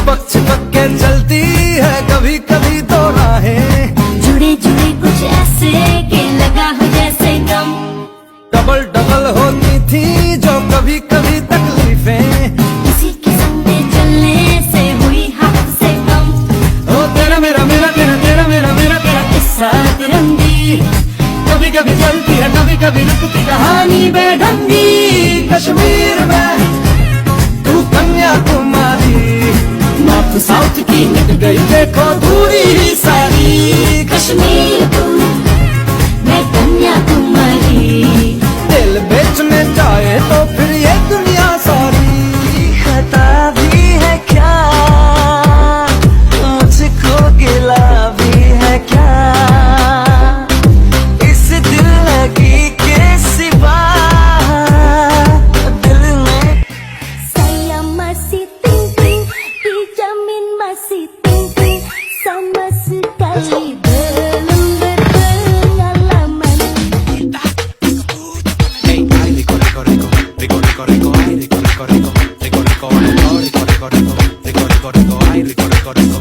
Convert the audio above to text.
चिपक चिपक के चलती है कभी कभी तो राहें, जुड़े जुड़े कुछ ऐसे के लगा हो जैसे गम। डबल डबल होती थी जो कभी कभी तकलीफें, किसी के संग में चलने से हुई हद से कम। ओ तेरा मेरा मेरा तेरा तेरा मेरा मेरा तेरा किस्सा तिरंगी, कभी कभी चलती है कभी कभी रुकती कहानी बेढंगी। कश्मीर में तू कन्याकुमारी, नॉर्थ साउथ की मिट गई देखो दूरी ही सारी। कश्मीर तू मैं कन्याकुमारी, दिल बेचने जाए तो फिर ये दुनिया सारी। खता भी है क्या मुझको गिला भी है क्या, इस दिल लगी के सिवा दिल में। saya masih ting-ting di jamin masih ting-ting, sama sekali belum berpengalaman. Hey, ay, rico, rico, rico, rico, rico, rico, ay, rico, rico, rico, rico, rico, rico, rico, rico, rico, rico, rico, rico, ay, rico, rico, rico.